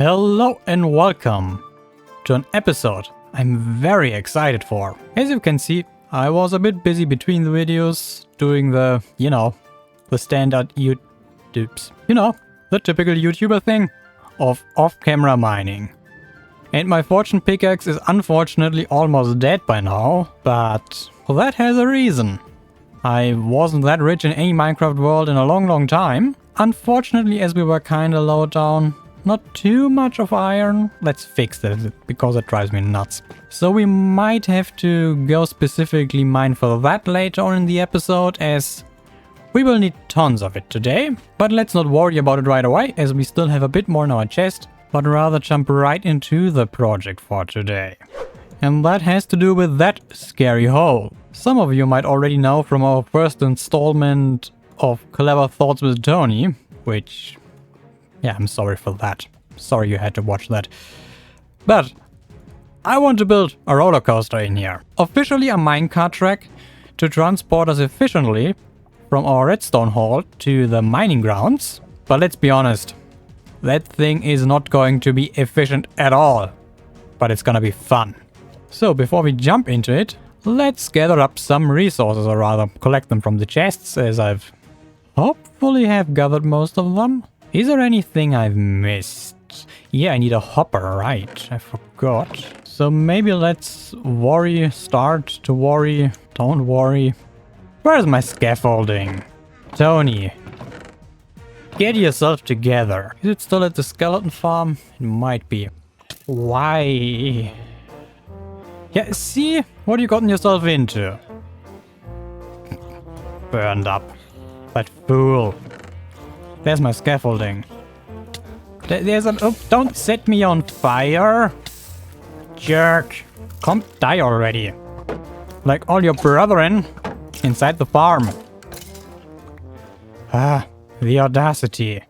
Hello and welcome to an episode I'm very excited for. As you can see, I was a bit busy between the videos doing the standard YouTubes. The typical YouTuber thing of off-camera mining. And my fortune pickaxe is unfortunately almost dead by now, but that has a reason. I wasn't that rich in any Minecraft world in a long time. Unfortunately, as we were kinda low down, not too much of iron. Let's fix that because it drives me nuts. So we might have to go specifically mine for that later on in the episode, as we will need tons of it today. But let's not worry about it right away, as we still have a bit more in our chest, but rather jump right into the project for today. And that has to do with that scary hole. Some of you might already know from our first installment of Clever Thoughts with Tony, which... yeah, I'm sorry for that. Sorry you had to watch that. But I want to build a roller coaster in here. Officially a minecart track to transport us efficiently from our redstone hole to the mining grounds. But let's be honest, that thing is not going to be efficient at all. But it's gonna be fun. So before we jump into it, let's gather up some resources, or rather collect them from the chests, as I've hopefully have gathered most of them. Is there anything I've missed? Yeah, I need a hopper, right. I forgot. So maybe let's start to worry. Don't worry. Where's my scaffolding? Tony, get yourself together. Is it still at the skeleton farm? It might be. Why? Yeah, see? What have you gotten yourself into? Burned up. That fool. There's my scaffolding. There's an... oh, don't set me on fire! Jerk! Come die already! Like all your brethren inside the farm. Ah, the audacity.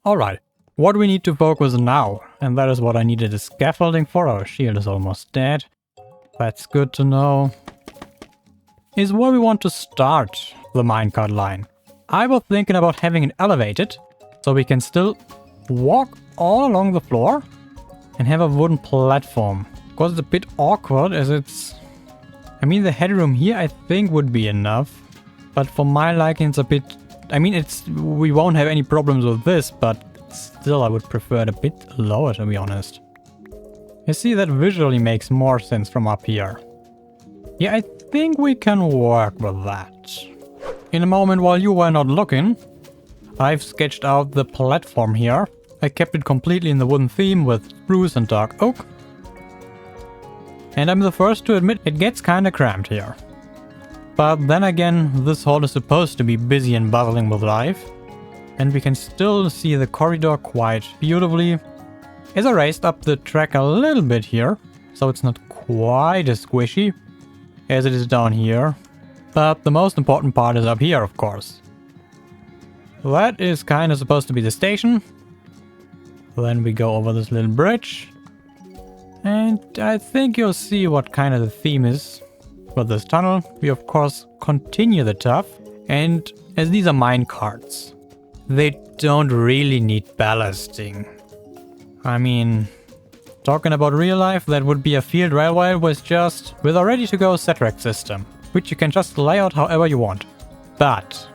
Alright, what we need to focus now, and that is what I needed the scaffolding for. Our shield is almost dead. That's good to know. Is where we want to start the minecart line. I was thinking about having it elevated, so we can still walk all along the floor and have a wooden platform. Of course, it's a bit awkward as it's... I mean, the headroom here I think would be enough, but for my liking it's a bit... I mean, we won't have any problems with this, but still I would prefer it a bit lower, to be honest. You see, that visually makes more sense from up here. Yeah, I think we can work with that. In a moment while you were not looking, I've sketched out the platform here. I kept it completely in the wooden theme with spruce and dark oak. And I'm the first to admit it gets kinda cramped here. But then again, this hall is supposed to be busy and bustling with life. And we can still see the corridor quite beautifully. As I raised up the track a little bit here, so it's not quite as squishy as it is down here. But the most important part is up here, of course. That is kind of supposed to be the station. Then we go over this little bridge. And I think you'll see what kind of the theme is with this tunnel. We of course continue the tuff. And as these are mine carts, they don't really need ballasting. I mean, talking about real life, that would be a field railway with a ready-to-go set rack system, which you can just lay out however you want. But,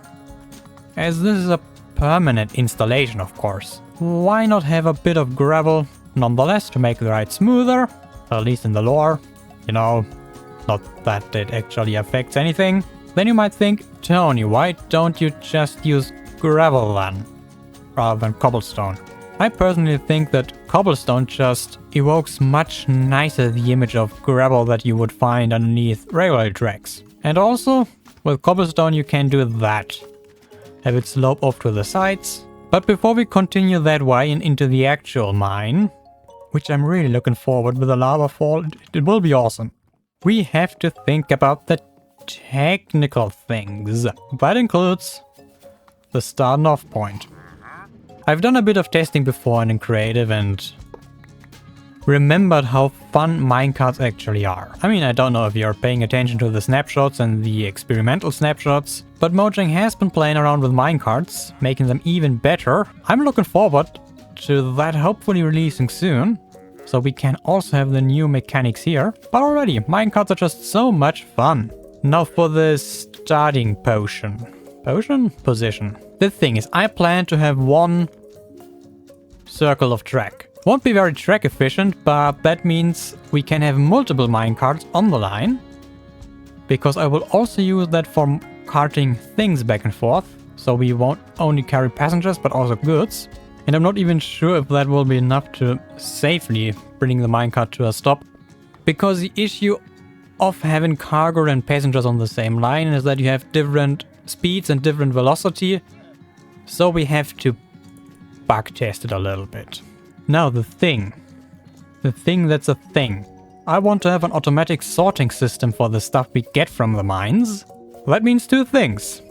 as this is a permanent installation of course, why not have a bit of gravel nonetheless to make the ride smoother, at least in the lore, not that it actually affects anything. Then you might think, Tony, why don't you just use gravel then, rather than cobblestone? I personally think that cobblestone just evokes much nicer the image of gravel that you would find underneath railway tracks. And also, with cobblestone you can do that. Have it slope off to the sides. But before we continue that way and into the actual mine, which I'm really looking forward with the lava fall, it will be awesome. We have to think about the technical things. That includes the starting off point. I've done a bit of testing before in creative and remembered how fun minecarts actually are. I mean, I don't know if you're paying attention to the snapshots and the experimental snapshots, but Mojang has been playing around with minecarts, making them even better. I'm looking forward to that hopefully releasing soon. So we can also have the new mechanics here. But already, minecarts are just so much fun. Now for the starting potion. Potion? Position. The thing is, I plan to have one circle of track. Won't be very track efficient, but that means we can have multiple minecarts on the line. Because I will also use that for carting things back and forth. So we won't only carry passengers, but also goods. And I'm not even sure if that will be enough to safely bring the minecart to a stop. Because the issue of having cargo and passengers on the same line is that you have different speeds and different velocity. So we have to bug test it a little bit. Now the thing that's a thing. I want to have an automatic sorting system for the stuff we get from the mines. That means two things.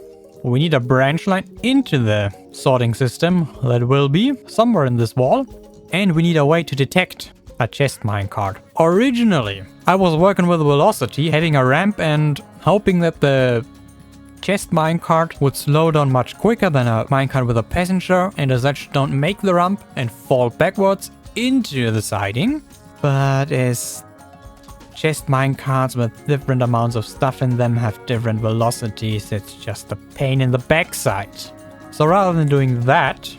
We need a branch line into the sorting system that will be somewhere in this wall. And we need a way to detect a chest minecart. Originally, I was working with velocity, having a ramp and hoping that the chest minecart would slow down much quicker than a minecart with a passenger and as such don't make the ramp and fall backwards into the siding. But as chest minecarts with different amounts of stuff in them have different velocities, it's just a pain in the backside. So rather than doing that,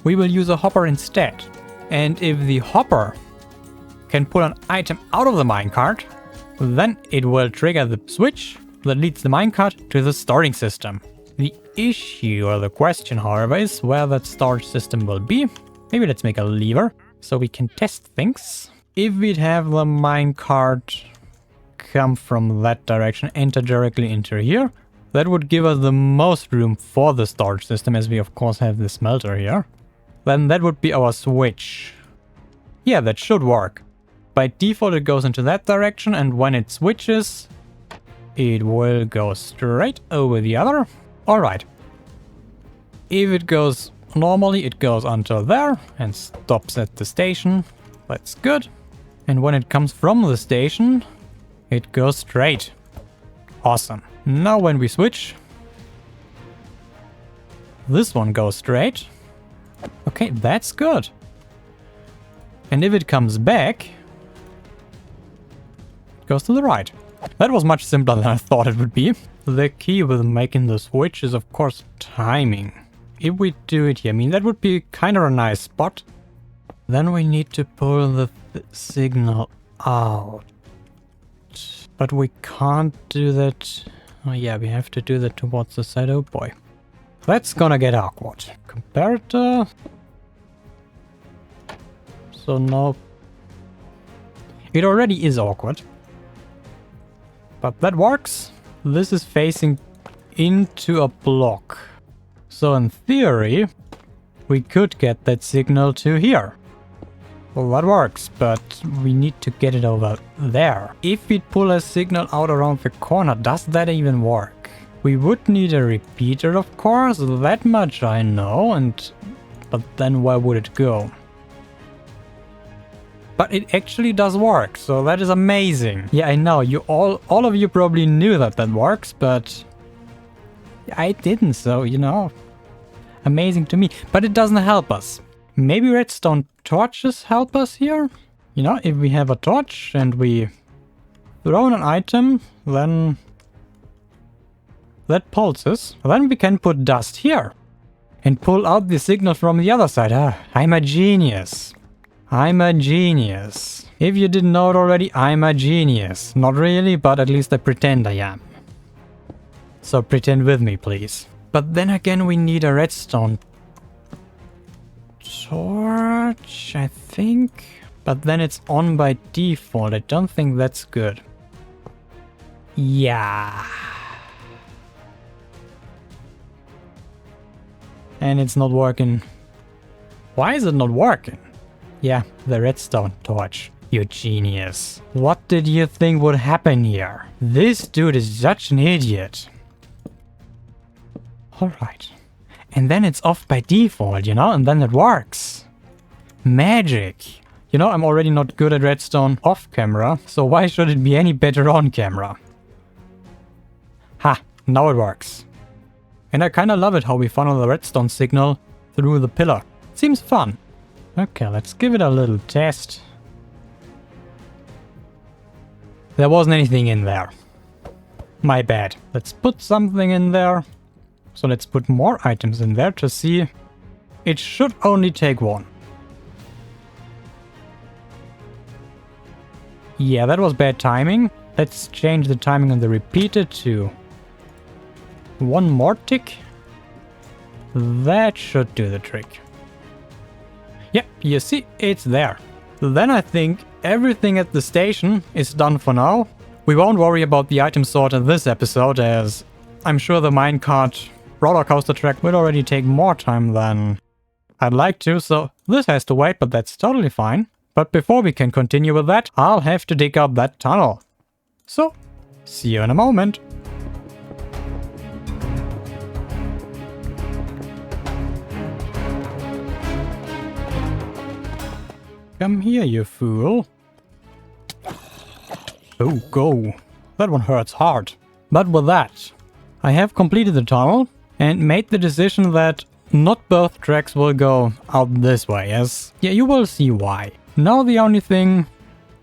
we will use a hopper instead. And if the hopper can pull an item out of the minecart, then it will trigger the switch that leads the minecart to the storing system. The issue or the question, however, is where that storage system will be. Maybe let's make a lever so we can test things. If we'd have the minecart come from that direction, enter directly into here, that would give us the most room for the storage system, as we of course have the smelter here. Then that would be our switch. Yeah, that should work. By default it goes into that direction, and when it switches, it will go straight over the other. Alright. If it goes normally, it goes until there and stops at the station. That's good. And when it comes from the station, it goes straight. Awesome. Now when we switch, this one goes straight. Okay, that's good. And if it comes back, it goes to the right. That was much simpler than I thought it would be. The key with making the switch is of course timing. If we do it here, I mean that would be kind of a nice spot. Then we need to pull the signal out. But we can't do that. Oh yeah, we have to do that towards the side. Oh boy. That's gonna get awkward. Comparator. So no. It already is awkward. But that works. This is facing into a block. So in theory, we could get that signal to here. Well, that works, but we need to get it over there. If we pull a signal out around the corner, does that even work? We would need a repeater, of course, that much I know, but then where would it go? But it actually does work, so that is amazing. Yeah, I know, all of you probably knew that works, but I didn't, so, you know, amazing to me. But it doesn't help us. Maybe redstone torches help us here? You know, if we have a torch and we throw in an item, then that pulses. Then we can put dust here and pull out the signal from the other side. I'm a genius. I'm a genius. If you didn't know it already, I'm a genius. Not really, but at least I pretend I am. So pretend with me, please. But then again, we need a redstone torch, I think. But then it's on by default. I don't think that's good. Yeah. And it's not working. Why is it not working? Yeah, the redstone torch. You genius. What did you think would happen here? This dude is such an idiot. Alright. And then it's off by default, you know, and then it works. Magic. You know, I'm already not good at redstone off camera, so why should it be any better on camera? Ha, now it works. And I kinda love it how we funnel the redstone signal through the pillar. Seems fun. Okay, let's give it a little test. There wasn't anything in there. My bad. Let's put something in there. So let's put more items in there to see. It should only take one. Yeah, that was bad timing. Let's change the timing on the repeater to one more tick. That should do the trick. Yep, you see, it's there. Then I think everything at the station is done for now. We won't worry about the item sort in this episode, as I'm sure the minecart rollercoaster track will already take more time than I'd like to, so this has to wait, but that's totally fine. But before we can continue with that, I'll have to dig up that tunnel. So, see you in a moment. Come here, you fool. Oh, go. That one hurts hard. But with that, I have completed the tunnel and made the decision that not both tracks will go out this way, as yeah, you will see why. Now the only thing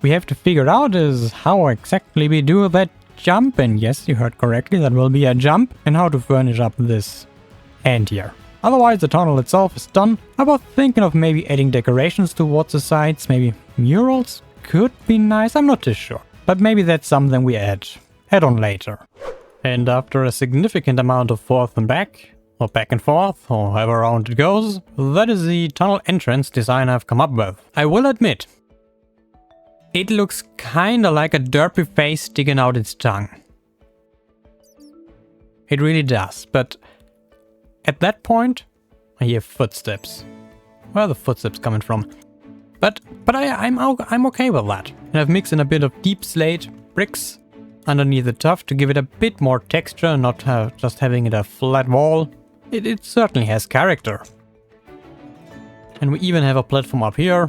we have to figure out is how exactly we do that jump, and yes, you heard correctly, that will be a jump, and how to furnish up this end here. Otherwise, the tunnel itself is done. I was thinking of maybe adding decorations towards the sides, maybe murals could be nice, I'm not too sure. But maybe that's something we add on later. And after a significant amount of forth and back, or back and forth, or however around it goes, that is the tunnel entrance design I've come up with. I will admit, it looks kinda like a derpy face sticking out its tongue. It really does, but at that point, I hear footsteps. Where are the footsteps coming from? But I'm okay with that. And I've mixed in a bit of deep slate bricks underneath the tuff to give it a bit more texture, not just having it a flat wall. It certainly has character. And we even have a platform up here.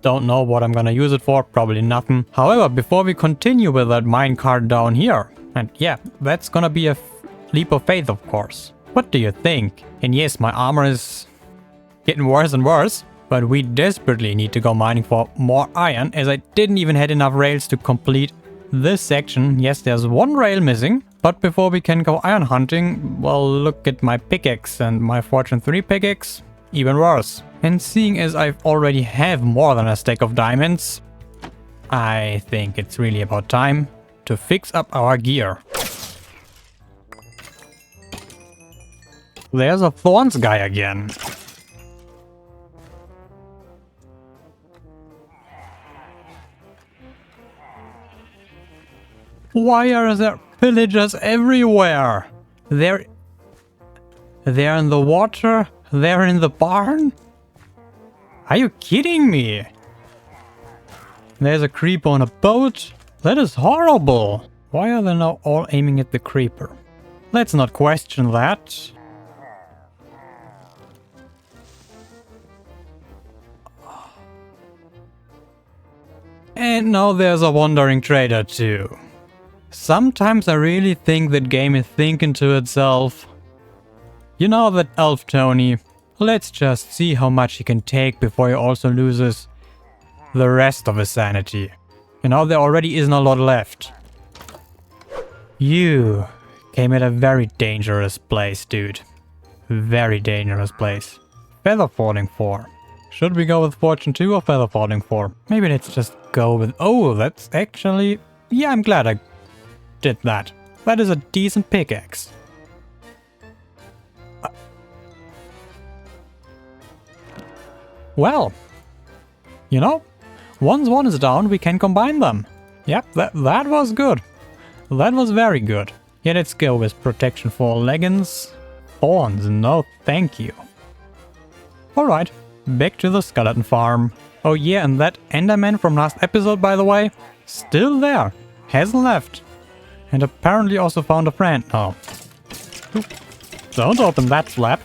Don't know what I'm gonna use it for, probably nothing. However, before we continue with that minecart down here, and yeah, that's gonna be a leap of faith, of course. What do you think? And yes, my armor is getting worse and worse, but we desperately need to go mining for more iron, as I didn't even have enough rails to complete this section. Yes, there's one rail missing, but before we can go iron hunting, well, look at my pickaxe and my Fortune 3 pickaxe, even worse. And seeing as I already have more than a stack of diamonds, I think it's really about time to fix up our gear. There's a thorns guy again. Why are there villagers everywhere? They're in the water, they're in the barn? Are you kidding me? There's a creeper on a boat? That is horrible. Why are they now all aiming at the creeper? Let's not question that. And now there's a wandering trader too. Sometimes I really think that game is thinking to itself, you know that elf Tony, let's just see how much he can take before he also loses the rest of his sanity. You know, there already isn't a lot left. You came at a very dangerous place, dude. Very dangerous place. Feather falling 4. Should we go with Fortune 2 or Feather falling 4? Maybe let's just go with... Oh, that's actually... Yeah, I'm glad I did that. That is a decent pickaxe. Well, you know, once one is down, we can combine them. Yep, that was good. That was very good. Yeah, let's go with protection for leggings. Thorns, no thank you. Alright, back to the skeleton farm. Oh yeah, and that Enderman from last episode, by the way, still there. Hasn't left. And apparently also found a friend. Oh. Don't open that flap.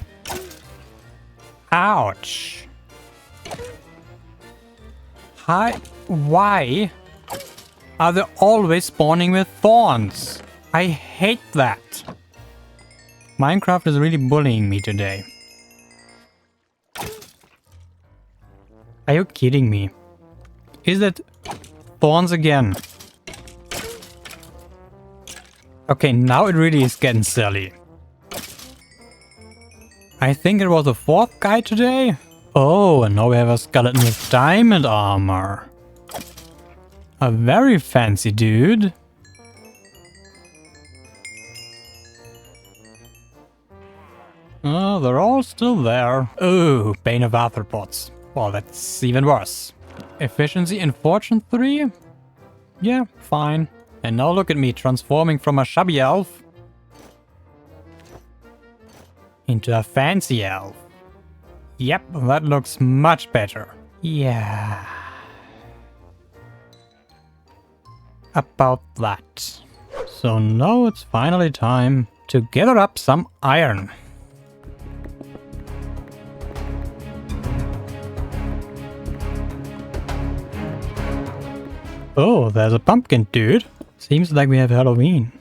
Ouch. Hi. Why are they always spawning with thorns? I hate that. Minecraft is really bullying me today. Are you kidding me? Is it thorns again? Okay, now it really is getting silly. I think it was the fourth guy today. Oh, and now we have a skeleton with diamond armor. A very fancy dude. Oh, they're all still there. Oh, Bane of Arthropods. Well, that's even worse. Efficiency and Fortune 3? Yeah, fine. And now look at me transforming from a shabby elf into a fancy elf. Yep, that looks much better. Yeah. About that. So now it's finally time to gather up some iron. Oh, there's a pumpkin, dude. Seems like we have Halloween.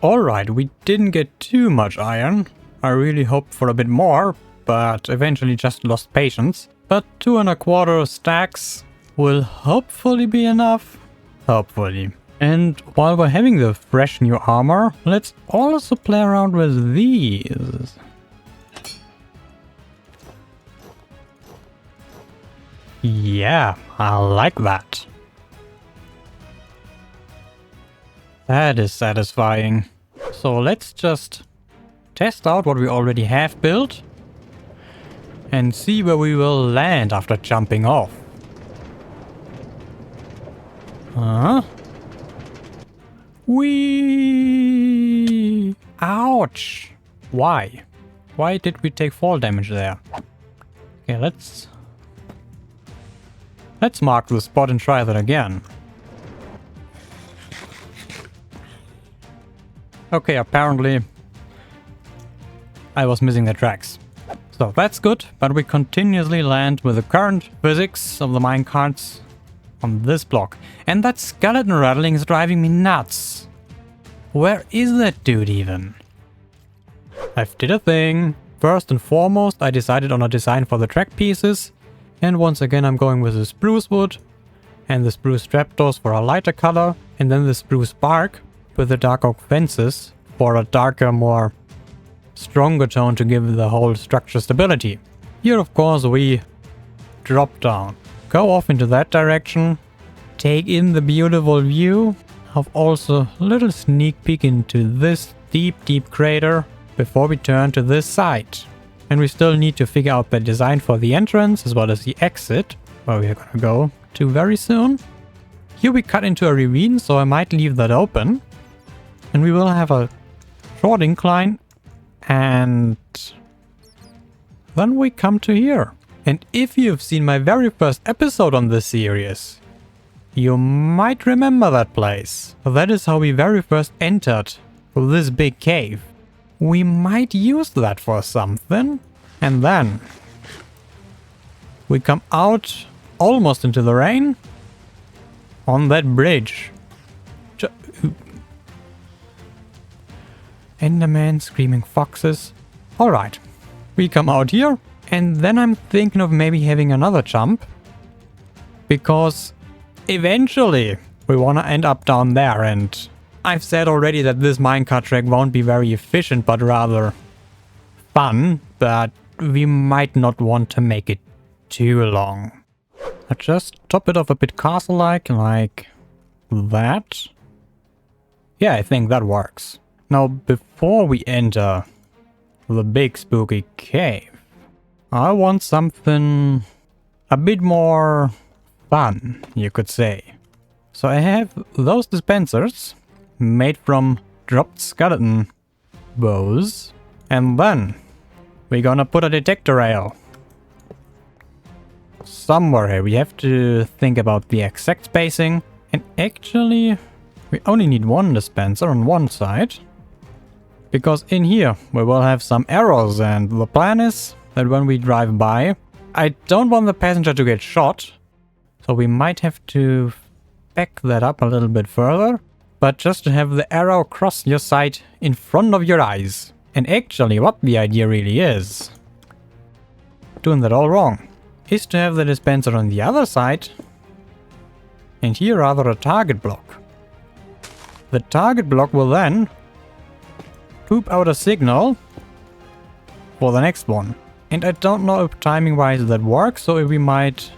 Alright, we didn't get too much iron. I really hoped for a bit more, but eventually just lost patience. But 2¼ stacks will hopefully be enough. Hopefully. And while we're having the fresh new armor, let's also play around with these. Yeah, I like that. That is satisfying. So let's just test out what we already have built and see where we will land after jumping off. Whee! Ouch! Why? Why did we take fall damage there? Okay, let's mark the spot and try that again. Okay, apparently I was missing the tracks. So that's good, but we continuously land with the current physics of the minecarts on this block. And that skeleton rattling is driving me nuts. Where is that dude even? I've did a thing. First and foremost, I decided on a design for the track pieces. And once again, I'm going with the spruce wood and the spruce trapdoors for a lighter color. And then the spruce bark with the dark oak fences for a darker, more stronger tone to give the whole structure stability. Here, of course, we drop down. Go off into that direction. Take in the beautiful view. Have also a little sneak peek into this deep crater before we turn to this side. And we still need to figure out the design for the entrance as well as the exit, where we are gonna go to very soon. Here we cut into a ravine, so I might leave that open. And we will have a short incline, and then we come to here. And if you've seen my very first episode on this series, you might remember that place. That is how we very first entered this big cave. We might use that for something. And then we come out almost into the rain on that bridge. Enderman, screaming foxes. Alright, we come out here, and then I'm thinking of maybe having another jump. Because eventually we want to end up down there, and I've said already that this minecart track won't be very efficient, but rather fun, but we might not want to make it too long. I just top it off a bit castle-like, like that. Yeah, I think that works. Now, before we enter the big spooky cave, I want something a bit more fun, you could say. So I have those dispensers made from dropped skeleton bows, and then we're gonna put a detector rail somewhere here. We have to think about the exact spacing, and actually we only need one dispenser on one side. Because in here we will have some arrows, and the plan is that when we drive by, I don't want the passenger to get shot. So we might have to back that up a little bit further. But just to have the arrow cross your sight in front of your eyes. And actually what the idea really is, doing that all wrong. is to have the dispenser on the other side. And here rather a target block. The target block will then poop out a signal for the next one. And I don't know if timing wise that works, so if we might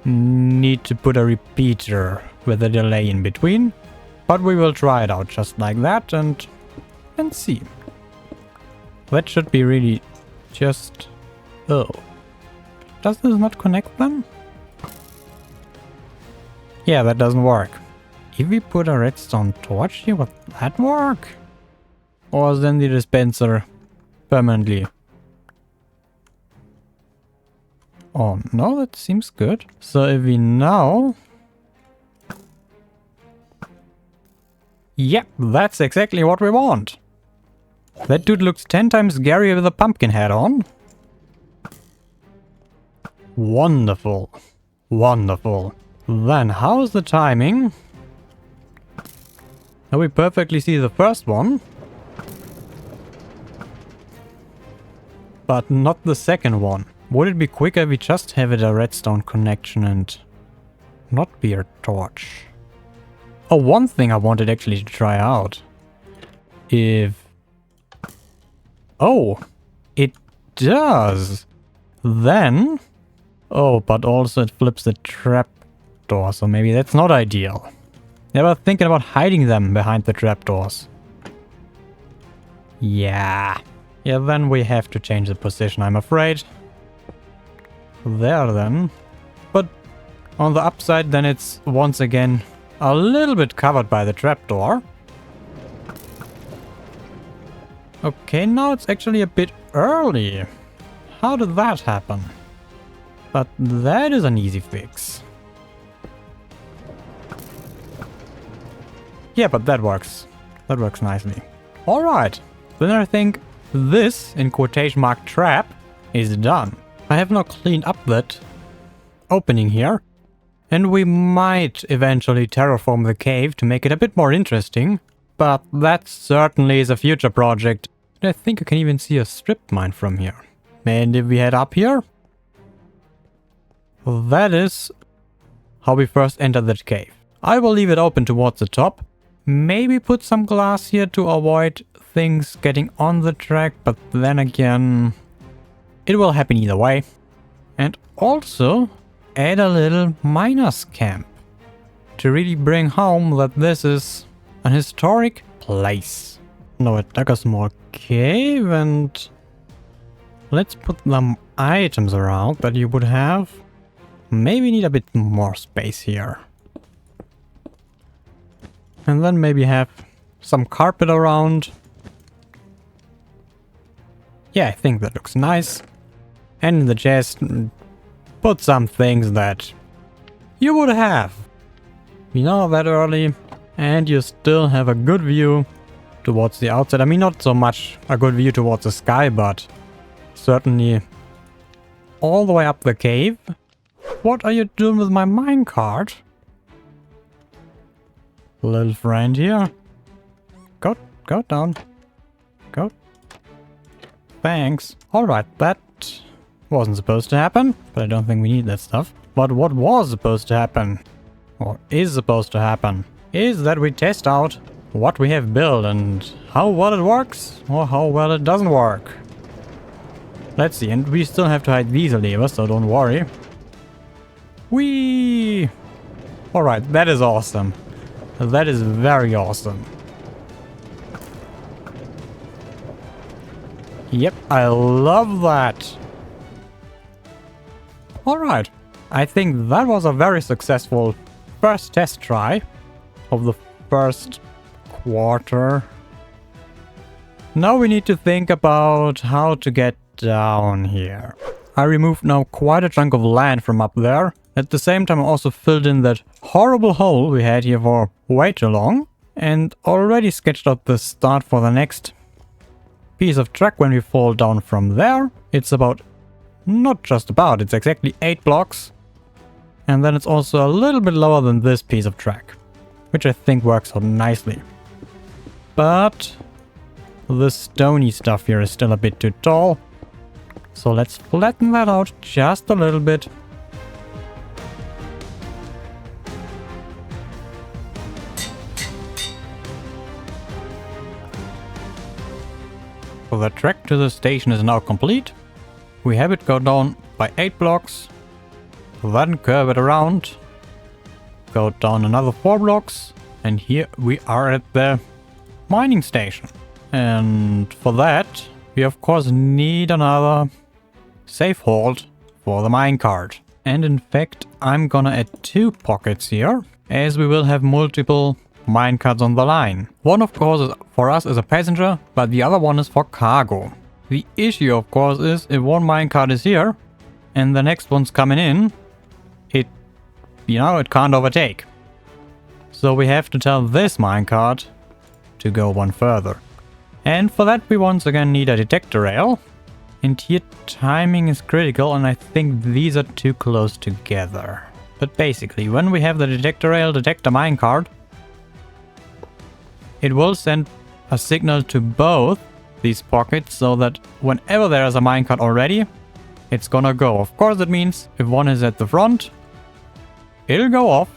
need to put a repeater with a delay in between. But we will try it out just like that and see. That should be really just... Oh. Does this not connect them? Yeah, that doesn't work. If we put a redstone torch here, would that work? Or is then the dispenser permanently? Oh no, that seems good. So if we now... Yep, that's exactly what we want. That dude looks 10 times scarier with a pumpkin head on. Wonderful. Wonderful. Then how's the timing? Now we perfectly see the first one. But not the second one. Would it be quicker if we just have it a redstone connection and not be a torch? Oh, one thing I wanted actually to try out. If... Oh, it does. Then... Oh, but also it flips the trapdoor, so maybe that's not ideal. Never thinking about hiding them behind the trapdoors. Yeah. Yeah, then we have to change the position, I'm afraid. There then. But on the upside then it's once again a little bit covered by the trapdoor. Okay, now it's actually a bit early. How did that happen? But that is an easy fix. Yeah, but that works. That works nicely. Alright, then I think this, in quotation mark, trap is done. I have now cleaned up that opening here. And we might eventually terraform the cave to make it a bit more interesting. But that certainly is a future project. And I think I can even see a strip mine from here. And if we head up here... That is how we first entered that cave. I will leave it open towards the top. Maybe put some glass here to avoid things getting on the track, but then again, it will happen either way. And also add a little miner's camp to really bring home that this is an historic place. Now it dug a small cave and let's put some items around that you would have. Maybe need a bit more space here. And then maybe have some carpet around. Yeah, I think that looks nice. And in the chest, put some things that you would have. You know, that early. And you still have a good view towards the outside. I mean, not so much a good view towards the sky, but certainly all the way up the cave. What are you doing with my minecart? Little friend here. Go down. Go. Thanks. Alright, that wasn't supposed to happen, but I don't think we need that stuff. But what was supposed to happen, or is supposed to happen, is that we test out what we have built and how well it works, or how well it doesn't work. Let's see, and we still have to hide these levers, so don't worry. Whee! Alright, that is awesome. That is very awesome. Yep, I love that. Alright, I think that was a very successful first test try of the first quarter. Now we need to think about how to get down here. I removed now quite a chunk of land from up there. At the same time I also filled in that horrible hole we had here for way too long. And already sketched out the start for the next piece of track when we fall down from there. It's about, not just about, it's exactly 8 blocks. And then it's also a little bit lower than this piece of track, which I think works out nicely. But the stony stuff here is still a bit too tall. So let's flatten that out just a little bit. So the track to the station is now complete. We have it go down by 8 blocks, then curve it around, go down another 4 blocks, and here we are at the mining station. And for that, we of course need another safe hold for the minecart. And in fact, I'm gonna add 2 pockets here, as we will have multiple minecarts on the line. One of course is for us as a passenger, but the other one is for cargo. The issue of course is if one minecart is here and the next one's coming in, it can't overtake. So we have to tell this minecart to go one further. And for that we once again need a detector rail. And here timing is critical, and I think these are too close together. But basically when we have the detector rail detect a minecart, it will send a signal to both these pockets so that whenever there is a minecart already, it's gonna go. Of course it means if one is at the front, it'll go off,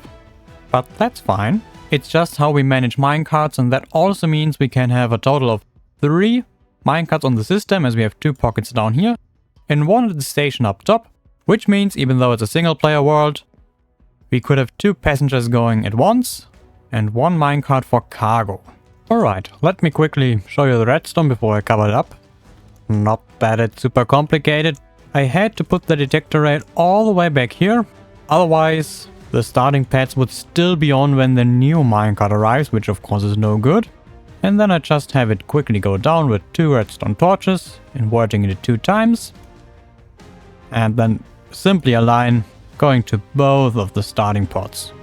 but that's fine. It's just how we manage minecarts, and that also means we can have a total of 3 minecarts on the system, as we have 2 pockets down here and 1 at the station up top, which means even though it's a single player world, we could have 2 passengers going at once and 1 minecart for cargo. Alright, let me quickly show you the redstone before I cover it up. Not that it's super complicated. I had to put the detector rail all the way back here, otherwise the starting pads would still be on when the new minecart arrives, which of course is no good. And then I just have it quickly go down with 2 redstone torches, inverting it 2 times. And then simply align going to both of the starting pods.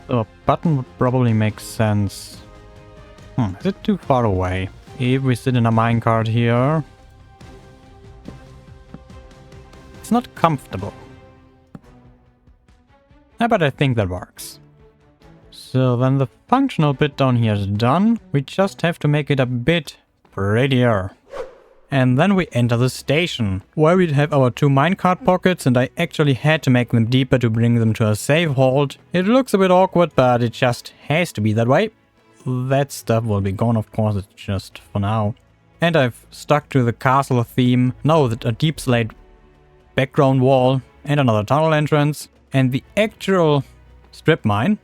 So a button would probably make sense. Is it too far away? If we sit in a minecart here, it's not comfortable. But I think that works. So then the functional bit down here is done. We just have to make it a bit prettier. And then we enter the station, where we'd have our 2 minecart pockets, and I actually had to make them deeper to bring them to a safe hold. It looks a bit awkward, but it just has to be that way. That stuff will be gone, of course, it's just for now. And I've stuck to the castle theme, now with a deep slate background wall and another tunnel entrance. And the actual strip mine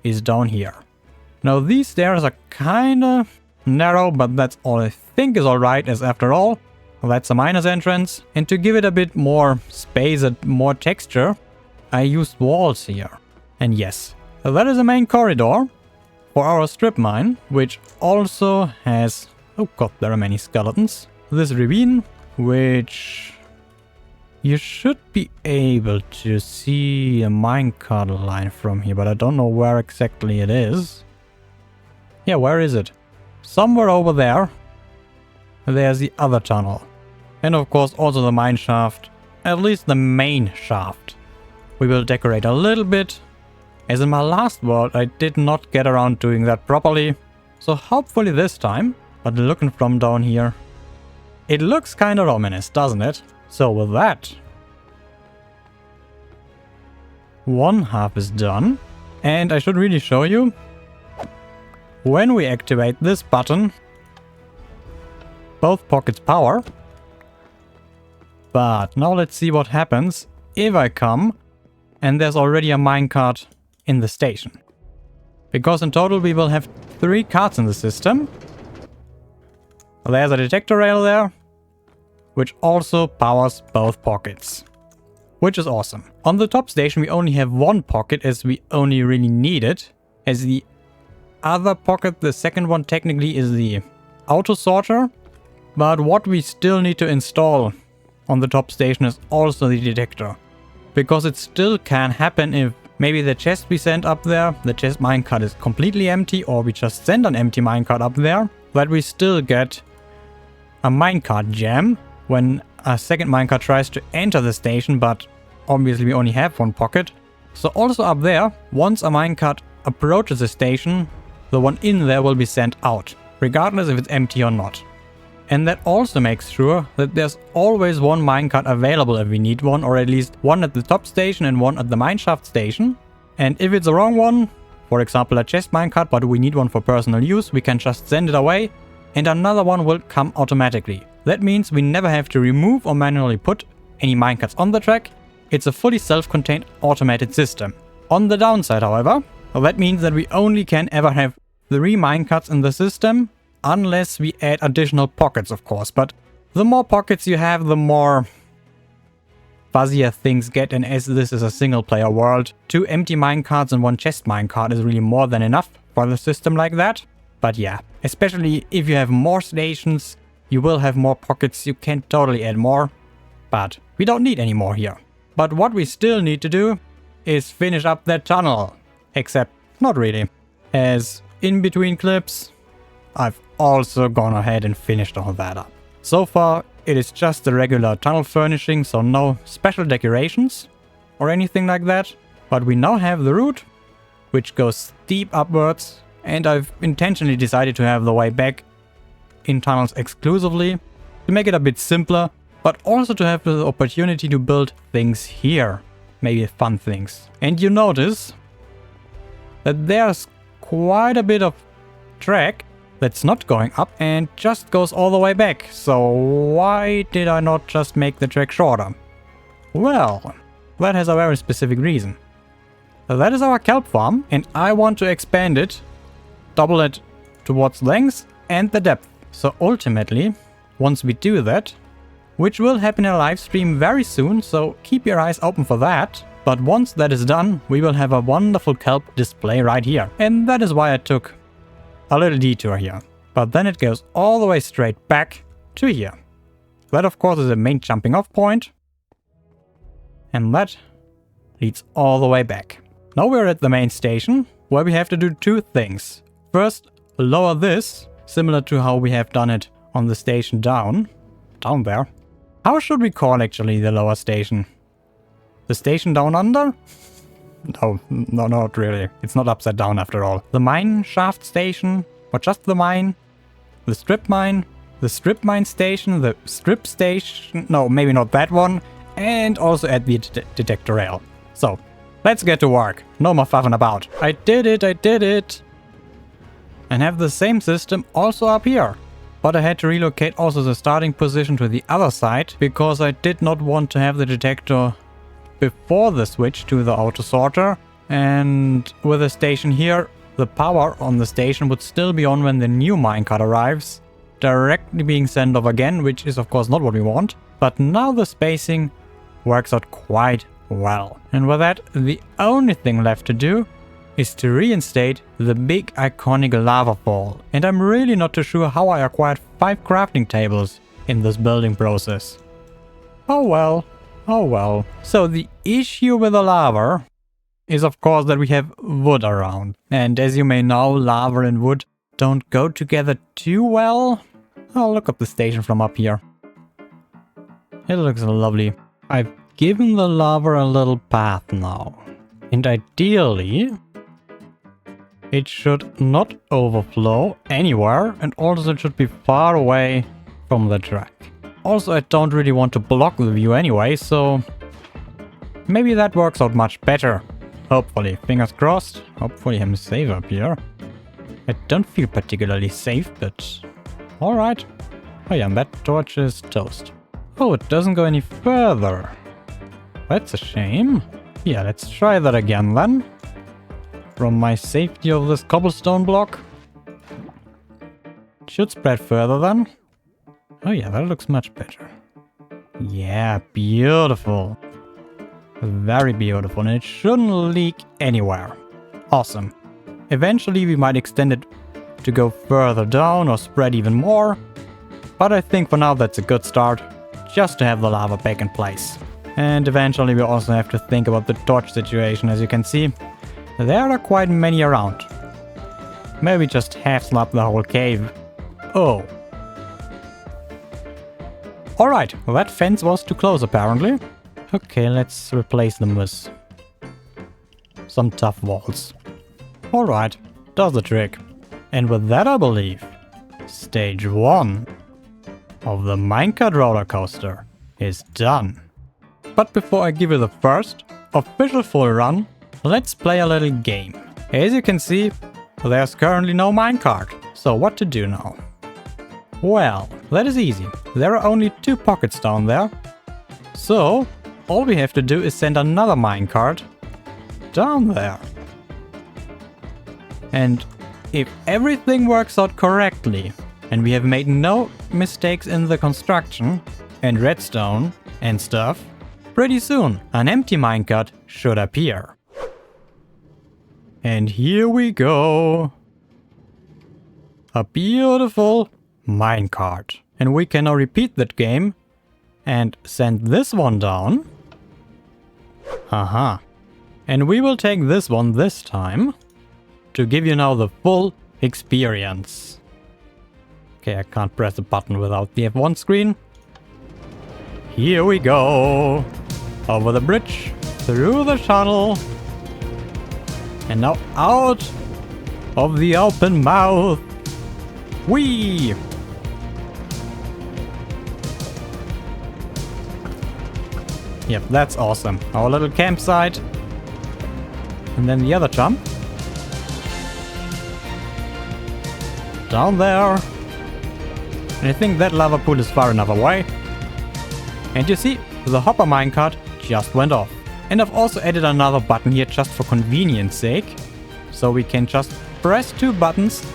is down here. Now these stairs are kinda narrow, but that's all I think is alright, as after all, that's a miner's entrance. And to give it a bit more space and more texture, I used walls here. And yes, that is a main corridor for our strip mine, which also has, oh god, there are many skeletons. This ravine, which you should be able to see a minecart line from here, but I don't know where exactly it is. Yeah, where is it? Somewhere over there. There's the other tunnel. And of course also the mine shaft, at least the main shaft. We will decorate a little bit. As in my last world, I did not get around doing that properly. So hopefully this time, but looking from down here, it looks kind of ominous, doesn't it? So with that, one half is done. And I should really show you, when we activate this button, both pockets power. But now let's see what happens if I come and there's already a minecart in the station. Because in total we will have 3 carts in the system. There's a detector rail there, which also powers both pockets, which is awesome. On the top station we only have 1 pocket, as we only really need it, as the other pocket, the second one, technically is the auto sorter. But what we still need to install on the top station is also the detector, because it still can happen if maybe the chest we send up there, the chest minecart, is completely empty, or we just send an empty minecart up there, that we still get a minecart jam when a second minecart tries to enter the station, but obviously we only have 1 pocket. So also up there, once a minecart approaches the station, the one in there will be sent out, regardless if it's empty or not. And that also makes sure that there's always one minecart available if we need one, or at least one at the top station and one at the mineshaft station. And if it's the wrong one, for example a chest minecart, but we need one for personal use, we can just send it away and another one will come automatically. That means we never have to remove or manually put any minecarts on the track. It's a fully self-contained automated system. On the downside, however, that means that we only can ever have 3 minecarts in the system, unless we add additional pockets, of course. But the more pockets you have, the more fuzzier things get, and as this is a single player world, 2 empty minecarts and 1 chest minecart is really more than enough for the system like that. But yeah, especially if you have more stations, you will have more pockets, you can totally add more. But we don't need any more here. But what we still need to do is finish up that tunnel. Except, not really. As in between clips, I've also gone ahead and finished all that up. So far, it is just the regular tunnel furnishing, so no special decorations or anything like that. But we now have the route, which goes steep upwards, and I've intentionally decided to have the way back in tunnels exclusively, to make it a bit simpler, but also to have the opportunity to build things here. Maybe fun things. And you notice that there's quite a bit of track that's not going up and just goes all the way back. So why did I not just make the track shorter? Well, that has a very specific reason. That is our kelp farm, and I want to expand it, double it towards length and the depth. So ultimately, once we do that, which will happen in a live stream very soon, so keep your eyes open for that. But once that is done, we will have a wonderful kelp display right here. And that is why I took a little detour here. But then it goes all the way straight back to here. That of course is the main jumping off point. And that leads all the way back. Now we're at the main station, where we have to do 2 things. First, lower this, similar to how we have done it on the station down there. How should we call actually the lower station? The station down under? No, not really. It's not upside down after all. The mine shaft station, or just the mine? The strip mine station, the strip station, no, maybe not that one, and also at the detector rail. So, let's get to work. No more faffing about. I did it! And have the same system also up here. But I had to relocate also the starting position to the other side, because I did not want to have the detector before the switch to the auto sorter. And with the station here, the power on the station would still be on when the new minecart arrives, directly being sent off again, which is of course not what we want. But now the spacing works out quite well. And with that, the only thing left to do is to reinstate the big iconic lava fall. And I'm really not too sure how I acquired 5 crafting tables in this building process. Oh well. So the issue with the lava is of course that we have wood around. And as you may know, lava and wood don't go together too well. Oh, look at the station from up here. It looks lovely. I've given the lava a little path now. And ideally, it should not overflow anywhere, and also it should be far away from the track. Also, I don't really want to block the view anyway, so maybe that works out much better. Hopefully, fingers crossed. Hopefully I'm safe up here. I don't feel particularly safe, but alright. Oh yeah, and that torch is toast. Oh, it doesn't go any further. That's a shame. Yeah, let's try that again then. From my safety of this cobblestone block. It should spread further then. Oh yeah, that looks much better. Yeah, beautiful. Very beautiful, and it shouldn't leak anywhere. Awesome. Eventually we might extend it to go further down or spread even more. But I think for now that's a good start, just to have the lava back in place. And eventually we also have to think about the torch situation. As you can see, there are quite many around. Maybe just half slap the whole cave. Oh. Alright, well, that fence was too close apparently. Okay, let's replace them with some tough walls. Alright, does the trick. And with that, I believe, stage 1 of the Minecart roller coaster is done. But before I give you the first official full run, let's play a little game. As you can see, there's currently no minecart. So what to do now? Well, that is easy. There are only 2 pockets down there. So all we have to do is send another minecart down there. And if everything works out correctly, and we have made no mistakes in the construction and redstone and stuff, pretty soon an empty minecart should appear. And here we go. A beautiful minecart. And we can now repeat that game and send this one down. Haha. And we will take this one this time to give you now the full experience. Okay, I can't press the button without the F1 screen. Here we go. Over the bridge, through the tunnel. And now out of the open mouth. Whee! Yep, that's awesome. Our little campsite. And then the other jump. Down there. And I think that lava pool is far enough away. And you see, the hopper minecart just went off. And I've also added another button here just for convenience sake. So we can just press 2 buttons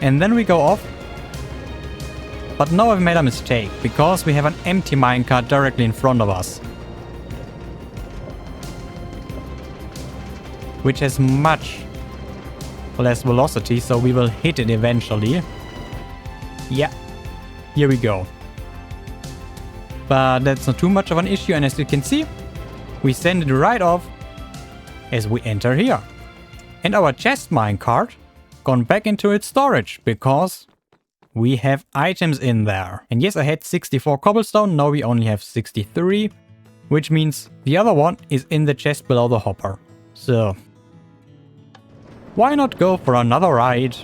and then we go off. But now I've made a mistake because we have an empty minecart directly in front of us. Which has much less velocity, so we will hit it eventually. Yeah. Here we go. But that's not too much of an issue, and as you can see, we send it right off as we enter here. And our chest minecart gone back into its storage because we have items in there. And yes, I had 64 cobblestone, now we only have 63, which means the other one is in the chest below the hopper. So why not go for another ride?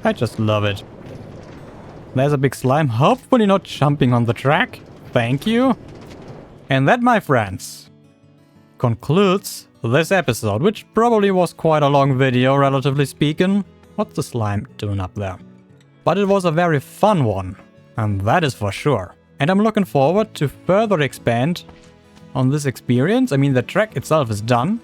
I just love it. There's a big slime, hopefully not jumping on the track. Thank you. And that, my friends, concludes this episode, which probably was quite a long video, relatively speaking. What's the slime doing up there? But it was a very fun one, and that is for sure. And I'm looking forward to further expand on this experience. I mean, the track itself is done,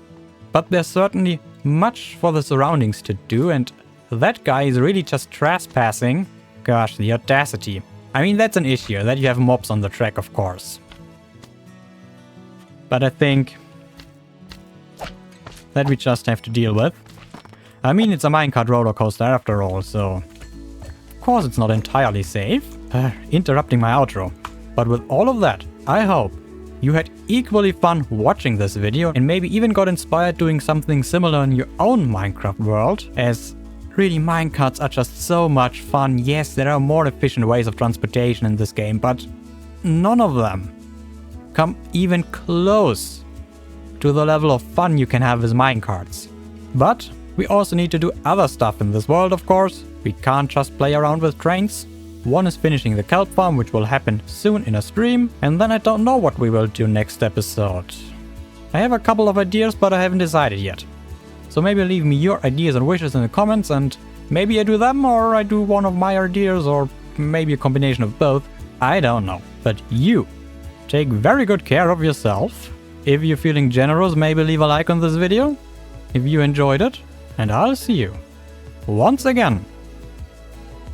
but there's certainly much for the surroundings to do, and that guy is really just trespassing. Gosh, the audacity. I mean, that's an issue, that you have mobs on the track, of course. But I think that we just have to deal with. I mean, it's a minecart roller coaster after all, so of course it's not entirely safe. Interrupting my outro. But with all of that, I hope you had equally fun watching this video and maybe even got inspired doing something similar in your own Minecraft world, as really minecarts are just so much fun. Yes, there are more efficient ways of transportation in this game, but none of them come even close to the level of fun you can have with minecarts. But we also need to do other stuff in this world, of course. We can't just play around with trains. One is finishing the kelp farm, which will happen soon in a stream, and then I don't know what we will do next episode. I have a couple of ideas, but I haven't decided yet. So maybe leave me your ideas and wishes in the comments, and maybe I do them, or I do one of my ideas, or maybe a combination of both. I don't know. But you, take very good care of yourself. If you're feeling generous, maybe leave a like on this video if you enjoyed it, and I'll see you once again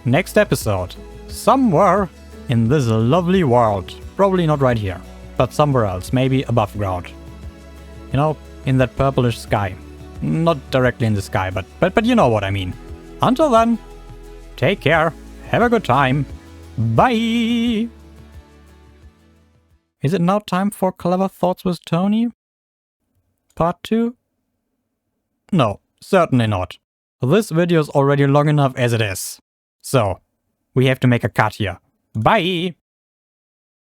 next episode, somewhere in this lovely world. Probably not right here, but somewhere else, maybe above ground. You know, in that purplish sky. Not directly in the sky, but you know what I mean. Until then, take care, have a good time, bye! Is it now time for Clever Thoughts with Tony? Part 2? No, certainly not. This video is already long enough as it is. So, we have to make a cut here. Bye!